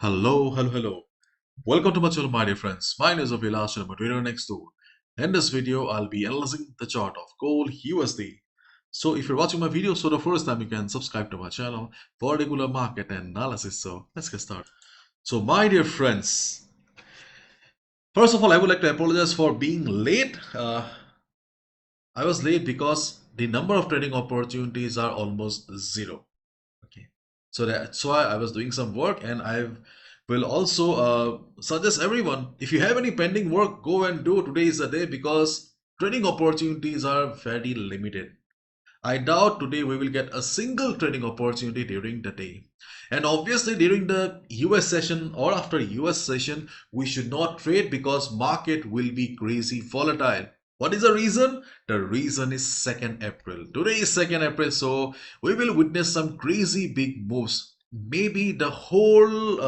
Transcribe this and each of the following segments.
Hello. Welcome to my channel, my dear friends. My name is Abhilash and I'm a trader next door. In this video, I'll be analyzing the chart of gold USD. So if you're watching my video for the first time, you can subscribe to my channel for regular market analysis. So let's get started. So my dear friends, first of all, I would like to apologize for being late. I was late because the number of trading opportunities are almost zero. Okay, so that's why I was doing some work, and I will also suggest everyone, if you have any pending work, go and do. Today is the day because trading opportunities are very limited. I doubt today we will get a single trading opportunity during the day. And obviously during the US session or after US session, we should not trade because market will be crazy volatile. What is the reason? The reason is 2nd April. Today is 2nd April, so we will witness some crazy big moves. Maybe the whole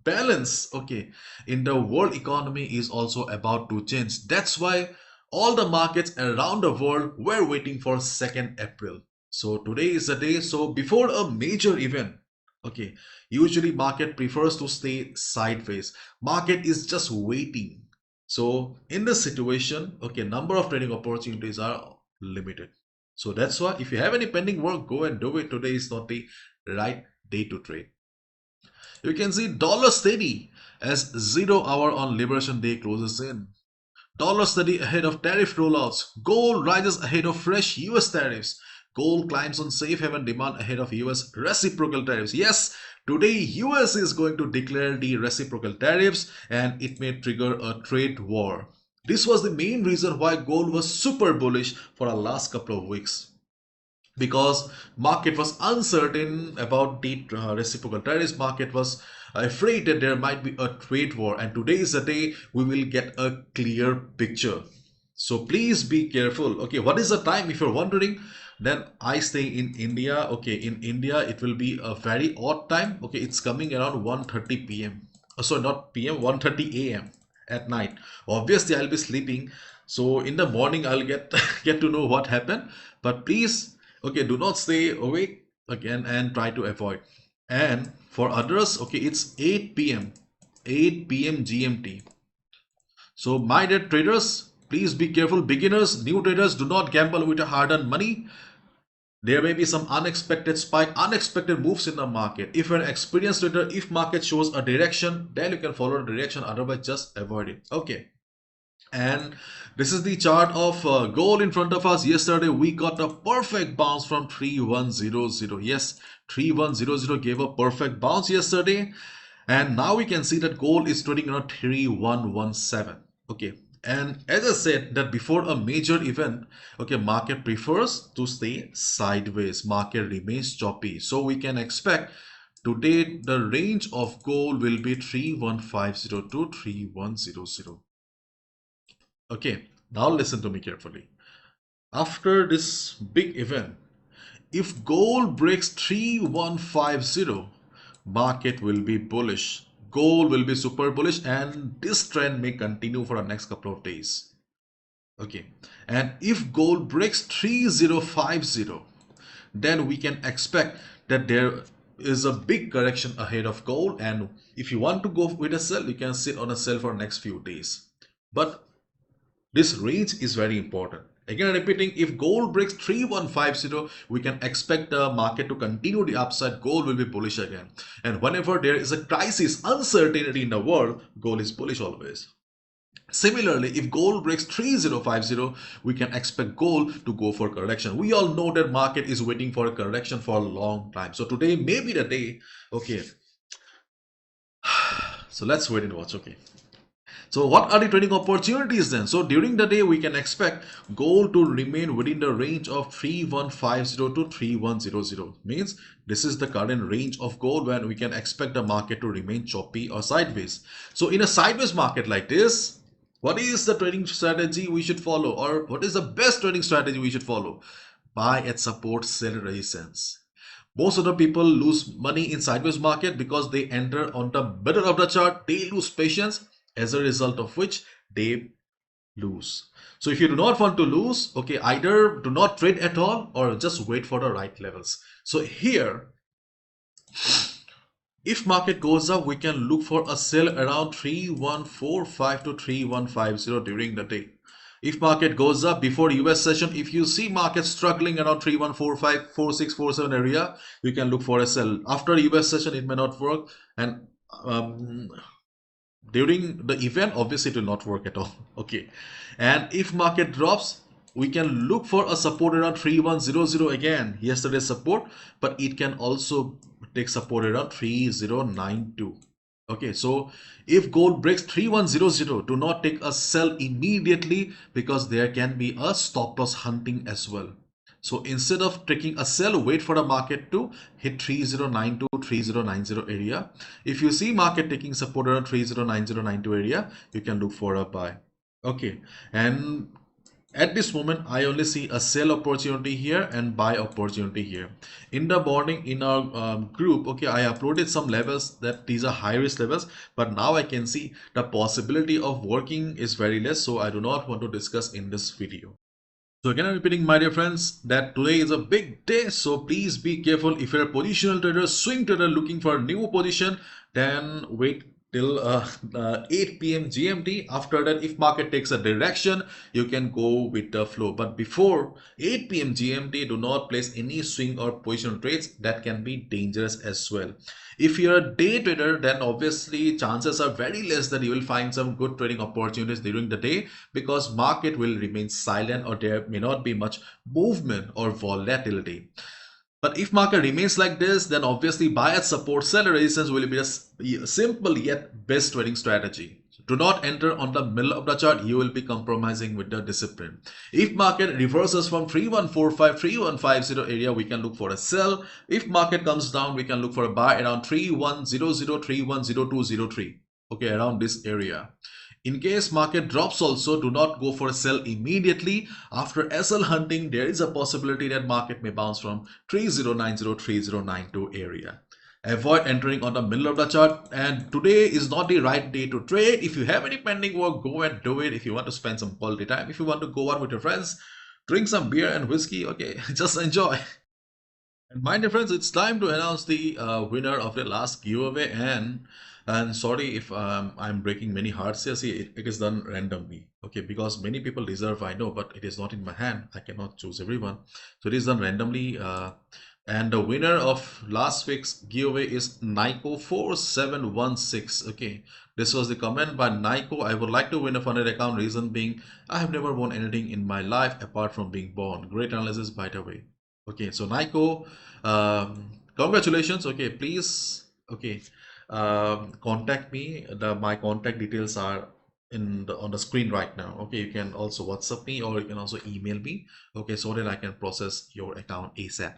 balance, okay, in the world economy is also about to change. That's why all the markets around the world were waiting for 2nd April. So today is the day. So before a major event, okay, usually market prefers to stay sideways. Market is just waiting. So in this situation, okay, number of trading opportunities are limited. So that's why if you have any pending work, go and do it. Today is not the right day to trade. You can see dollar steady as 0 hour on Liberation Day closes in. Dollar steady ahead of tariff rollouts. Gold rises ahead of fresh US tariffs. Gold climbs on safe haven demand ahead of US reciprocal tariffs. Yes, today US is going to declare the reciprocal tariffs and it may trigger a trade war. This was the main reason why gold was super bullish for the last couple of weeks, because market was uncertain about the reciprocal tariffs. Market was afraid that there might be a trade war, and today is the day we will get a clear picture. So please be careful. Okay, what is the time? If you're wondering, then I stay in India. Okay, in India it will be a very odd time. Okay, it's coming around 1:30 p.m. So not p.m., 1:30 a.m. at night. Obviously I'll be sleeping, so in the morning I'll get get to know what happened. But please, okay, do not stay awake again and try to avoid. And for others, okay, it's 8 p.m. 8 p.m. GMT. So my dear traders, please be careful. Beginners, new traders, do not gamble with your hard-earned money. There may be some unexpected spike, unexpected moves in the market. If you're an experienced trader, if market shows a direction, then you can follow the direction. Otherwise, just avoid it. Okay. And this is the chart of gold in front of us. Yesterday we got a perfect bounce from 3100. Yes, 3100 gave a perfect bounce yesterday, and now we can see that gold is trading around 3117. Okay, and as I said that before a major event, okay, market prefers to stay sideways. Market remains choppy, so we can expect today the range of gold will be 3150 to 3100. Okay, now listen to me carefully. After this big event, if gold breaks 3150, market will be bullish. Gold will be super bullish, and this trend may continue for the next couple of days. Okay, and if gold breaks 3050, then we can expect that there is a big correction ahead of gold, and if you want to go with a sell, you can sit on a sell for next few days. But this range is very important. Again, repeating, if gold breaks 3150, we can expect the market to continue the upside. Gold will be bullish again. And whenever there is a crisis, uncertainty in the world, gold is bullish always. Similarly, if gold breaks 3050, we can expect gold to go for correction. We all know that market is waiting for a correction for a long time. So today may be the day. Okay. So let's wait and watch. Okay. So what are the trading opportunities then? So during the day, we can expect gold to remain within the range of 3150 to 3100. Means this is the current range of gold when we can expect the market to remain choppy or sideways. So in a sideways market like this, what is the trading strategy we should follow, or what is the best trading strategy we should follow? Buy at support, sell at resistance. Most of the people lose money in sideways market because they enter on the middle of the chart. They lose patience, as a result of which they lose. So if you do not want to lose, okay, either do not trade at all or just wait for the right levels. So here, If market goes up, we can look for a sell around 3145 to 3150 during the day. If market goes up before US session, if you see market struggling around 3145, 4647 area, you can look for a sell. After US session, it may not work, and um, during the event, obviously it will not work at all. Okay, and if market drops, we can look for a support around 3100 again, yesterday's support, but it can also take support around 3092. Okay, so if gold breaks 3100, do not take a sell immediately, because there can be a stop loss hunting as well. So instead of taking a sell, wait for the market to hit 3092, 3090 area. If you see market taking support around 309092 area, you can look for a buy. Okay, and at this moment, I only see a sell opportunity here and buy opportunity here. In the morning, in our group, okay, I uploaded some levels that these are high risk levels, but now I can see the possibility of working is very less, so I do not want to discuss in this video. So again, I'm repeating, my dear friends, that today is a big day. So please be careful. If you're a positional trader, swing trader looking for a new position, then wait till 8 p.m. GMT. After that, if market takes a direction, you can go with the flow. But before 8 p.m. GMT, do not place any swing or positional trades. That can be dangerous as well. If you're a day trader, then obviously chances are very less that you will find some good trading opportunities during the day, because market will remain silent or there may not be much movement or volatility. But if market remains like this, then obviously buy at support, sell at resistance will be a simple yet best trading strategy. Do not enter on the middle of the chart. You will be compromising with the discipline. If market reverses from 3145, 3150 area, we can look for a sell. If market comes down, we can look for a buy around 3100, 310203. Okay, around this area. In case market drops also, do not go for a sell immediately. After SL hunting, there is a possibility that market may bounce from 3090, 3092 area. Avoid entering on the middle of the chart, and today is not the right day to trade. If you have any pending work, go and do it. If you want to spend some quality time, if you want to go out with your friends, drink some beer and whiskey, okay, just enjoy. And my dear friends, it's time to announce the winner of the last giveaway. And sorry if I'm breaking many hearts here. See, it is done randomly. Okay, because many people deserve, I know, but it is not in my hand. I cannot choose everyone. So it is done randomly. And the winner of last week's giveaway is Nico4716. Okay, this was the comment by Nico. I would like to win a funded account. Reason being, I have never won anything in my life apart from being born. Great analysis, by the way. Okay, so Nico, congratulations. Okay, please, okay, contact me. My contact details are on the screen right now. Okay, you can also WhatsApp me, or you can also email me. Okay, so that I can process your account ASAP.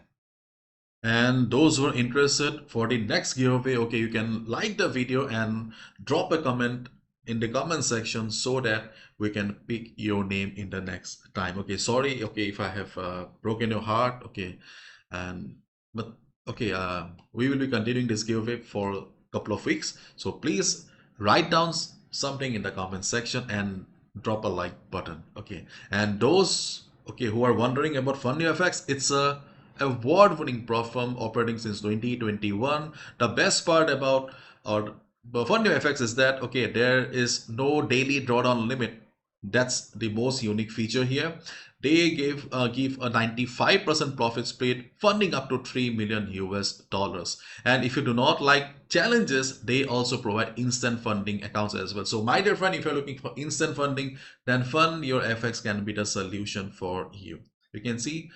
And those who are interested for the next giveaway, okay, you can like the video and drop a comment in the comment section so that we can pick your name in the next time. Okay, sorry, okay, if I have broken your heart, okay, but okay, we will be continuing this giveaway for a couple of weeks. So please write down something in the comment section and drop a like button. Okay, and those okay who are wondering about FunnyFX, it's a award-winning prop firm operating since 2021. The best part about our FunnyFX is that okay, there is no daily drawdown limit. That's the most unique feature here. They give a 95% profit split, funding up to 3 million US dollars. And if you do not like challenges, they also provide instant funding accounts as well. So my dear friend, if you're looking for instant funding, then Fund Your FX can be the solution for you. You can see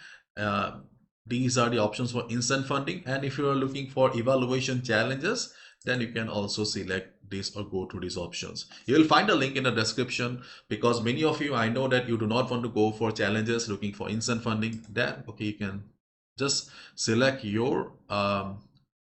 these are the options for instant funding, and if you are looking for evaluation challenges, then you can also select this or go to these options. You will find a link in the description, because many of you, I know that you do not want to go for challenges, looking for instant funding. Then okay, you can just select your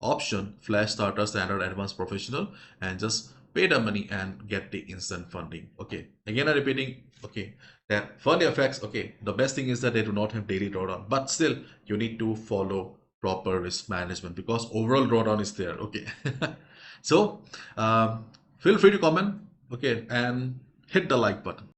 option, Flash Starter, Standard, Advanced, Professional, and just pay the money and get the instant funding. Okay, again I'm repeating, okay, that for the effects, okay, the best thing is that they do not have daily drawdown, but still you need to follow proper risk management, because overall drawdown is there. Okay. So feel free to comment, okay, and hit the like button.